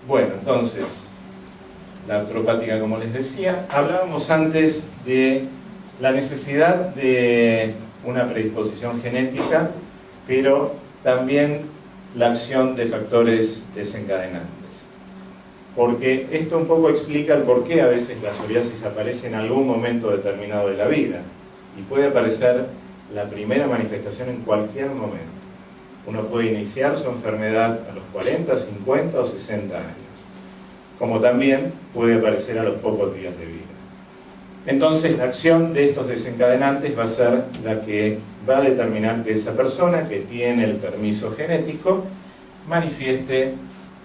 Bueno, entonces, la artropática, como les decía, hablábamos antes de la necesidad de una predisposición genética, pero también la acción de factores desencadenantes. Porque esto un poco explica el por qué a veces la psoriasis aparece en algún momento determinado de la vida. Y puede aparecer la primera manifestación en cualquier momento. Uno puede iniciar su enfermedad a los 40, 50 o 60 años. Como también puede aparecer a los pocos días de vida. Entonces la acción de estos desencadenantes va a ser la que va a determinar que esa persona que tiene el permiso genético manifieste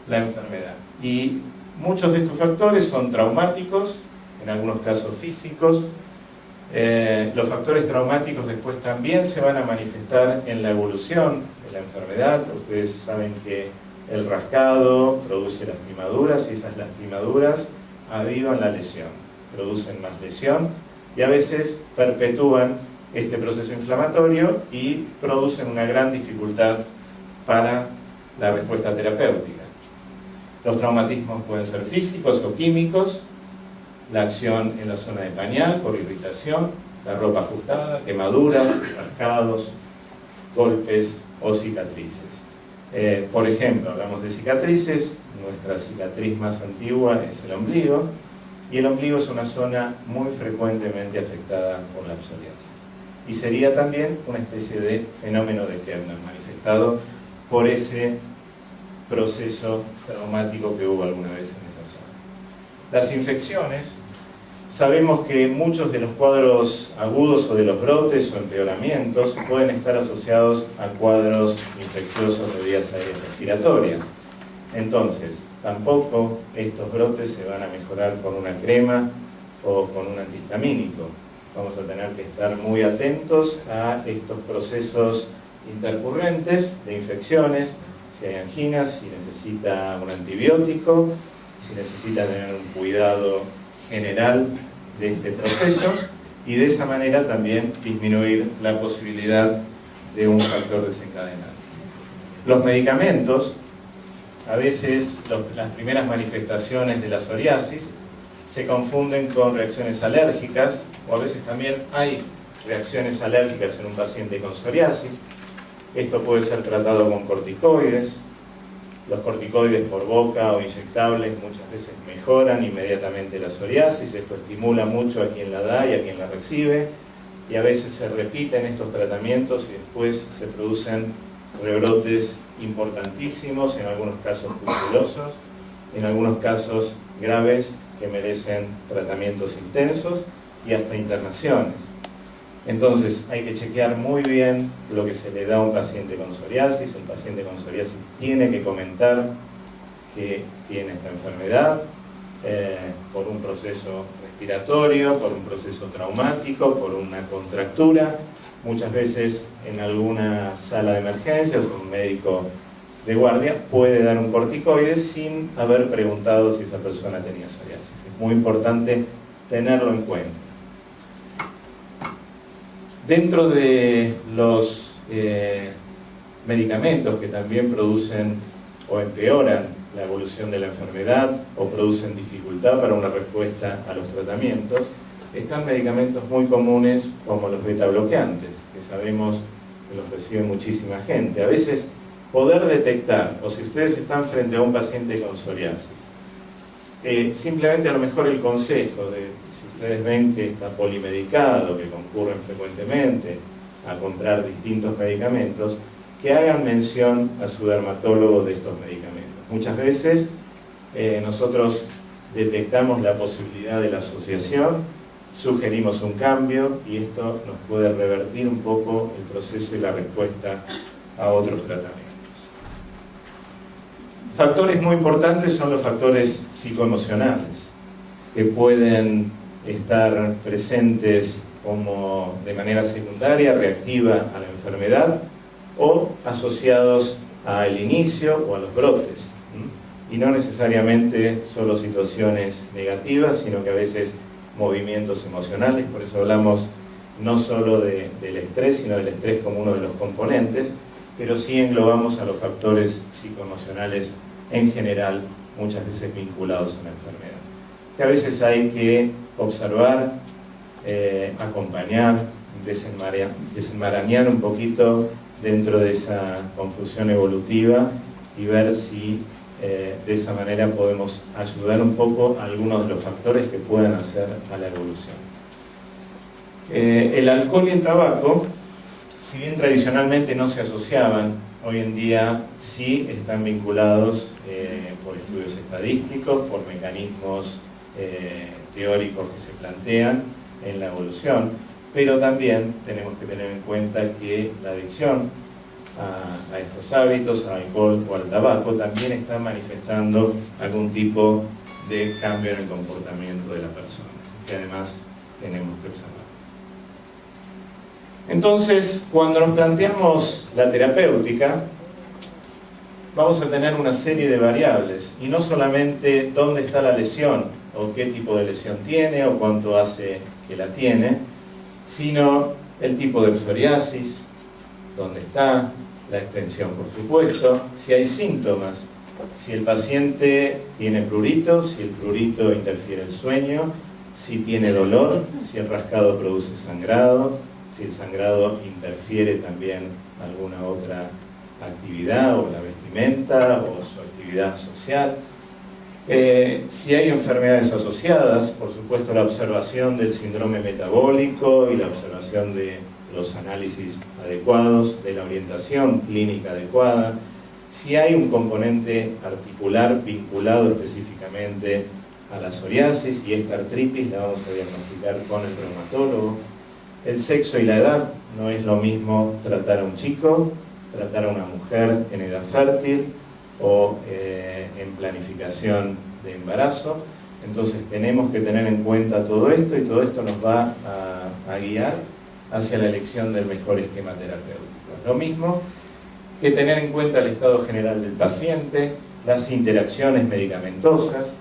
la enfermedad. Y muchos de estos factores son traumáticos, en algunos casos físicos. Los factores traumáticos después también se van a manifestar en la evolución de la enfermedad. Ustedes saben que el rascado produce lastimaduras y esas lastimaduras avivan la lesión, producen más lesión y a veces perpetúan este proceso inflamatorio y producen una gran dificultad para la respuesta terapéutica. Los traumatismos pueden ser físicos o químicos, la acción en la zona de pañal por irritación, la ropa ajustada, quemaduras, rascados, golpes o cicatrices. Por ejemplo, hablamos de cicatrices, nuestra cicatriz más antigua es el ombligo, y el ombligo es una zona muy frecuentemente afectada por la psoriasis. Y sería también una especie de fenómeno de Koebner, manifestado por ese proceso traumático que hubo alguna vez en esa zona. Las infecciones, sabemos que muchos de los cuadros agudos o de los brotes o empeoramientos pueden estar asociados a cuadros infecciosos de vías aéreas respiratorias. Entonces, tampoco estos brotes se van a mejorar con una crema o con un antihistamínico. Vamos a tener que estar muy atentos a estos procesos intercurrentes de infecciones, si hay anginas, si necesita un antibiótico, si necesita tener un cuidado general de este proceso y de esa manera también disminuir la posibilidad de un factor desencadenante. Los medicamentos, a veces las primeras manifestaciones de la psoriasis se confunden con reacciones alérgicas o a veces también hay reacciones alérgicas en un paciente con psoriasis. Esto puede ser tratado con corticoides. Los corticoides por boca o inyectables muchas veces mejoran inmediatamente la psoriasis. Esto estimula mucho a quien la da y a quien la recibe. Y a veces se repiten estos tratamientos y después se producen rebrotes importantísimos, en algunos casos pustulosos, en algunos casos graves que merecen tratamientos intensos y hasta internaciones. Entonces hay que chequear muy bien lo que se le da a un paciente con psoriasis. El paciente con psoriasis tiene que comentar que tiene esta enfermedad por un proceso respiratorio, por un proceso traumático, por una contractura. Muchas veces en alguna sala de emergencias un médico de guardia puede dar un corticoide sin haber preguntado si esa persona tenía psoriasis. Es muy importante tenerlo en cuenta. Dentro de los medicamentos que también producen o empeoran la evolución de la enfermedad o producen dificultad para una respuesta a los tratamientos, están medicamentos muy comunes como los beta-bloqueantes, que sabemos que los recibe muchísima gente. A veces poder detectar, o si ustedes están frente a un paciente con psoriasis, simplemente a lo mejor el consejo de, si ustedes ven que está polimedicado, que concurren frecuentemente a comprar distintos medicamentos, que hagan mención a su dermatólogo de estos medicamentos. Muchas veces nosotros detectamos la posibilidad de la asociación, sugerimos un cambio y esto nos puede revertir un poco el proceso y la respuesta a otros tratamientos. Factores muy importantes son los factores psicoemocionales, que pueden estar presentes como de manera secundaria, reactiva a la enfermedad, o asociados al inicio o a los brotes. Y no necesariamente solo situaciones negativas, sino que a veces movimientos emocionales. Por eso hablamos no solo del estrés, sino del estrés como uno de los componentes, pero sí englobamos a los factores psicoemocionales en general muchas veces vinculados a la enfermedad. Que a veces hay que observar, acompañar, desenmarañar un poquito dentro de esa confusión evolutiva y ver si de esa manera podemos ayudar un poco a algunos de los factores que puedan hacer a la evolución. El alcohol y el tabaco, si bien tradicionalmente no se asociaban, hoy en día sí están vinculados por estudios estadísticos, por mecanismos teóricos que se plantean en la evolución, pero también tenemos que tener en cuenta que la adicción a estos hábitos, al alcohol o al tabaco, también está manifestando algún tipo de cambio en el comportamiento de la persona, que además tenemos que observar. Entonces, cuando nos planteamos la terapéutica, vamos a tener una serie de variables, y no solamente dónde está la lesión, o qué tipo de lesión tiene, o cuánto hace que la tiene, sino el tipo de psoriasis, dónde está, la extensión por supuesto, si hay síntomas, si el paciente tiene prurito, si el prurito interfiere el sueño, si tiene dolor, si el rascado produce sangrado, si el sangrado interfiere también alguna otra actividad o la vestimenta o su actividad social. Si hay enfermedades asociadas, por supuesto la observación del síndrome metabólico y la observación de los análisis adecuados, de la orientación clínica adecuada. Si hay un componente articular vinculado específicamente a la psoriasis y esta artritis, la vamos a diagnosticar con el reumatólogo. El sexo y la edad, no es lo mismo tratar a un chico, tratar a una mujer en edad fértil o en planificación de embarazo. Entonces tenemos que tener en cuenta todo esto y todo esto nos va a guiar hacia la elección del mejor esquema terapéutico. Lo mismo que tener en cuenta el estado general del paciente, las interacciones medicamentosas,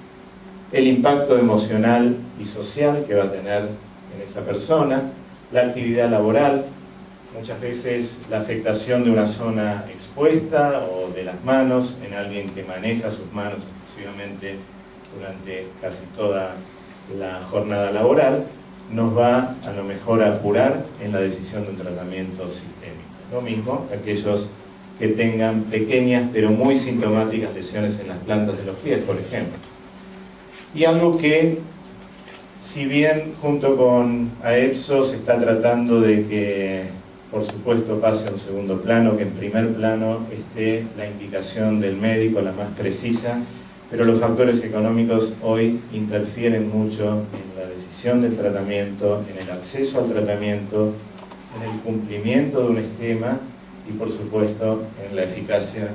el impacto emocional y social que va a tener en esa persona, la actividad laboral, muchas veces la afectación de una zona expuesta o de las manos en alguien que maneja sus manos exclusivamente durante casi toda la jornada laboral, nos va a lo mejor a apurar en la decisión de un tratamiento sistémico. Lo mismo aquellos que tengan pequeñas pero muy sintomáticas lesiones en las plantas de los pies, por ejemplo. Y algo que, si bien junto con AEPSO se está tratando de que, por supuesto, pase a un segundo plano, que en primer plano esté la indicación del médico, la más precisa, pero los factores económicos hoy interfieren mucho en la decisión del tratamiento, en el acceso al tratamiento, en el cumplimiento de un esquema y, por supuesto, en la eficacia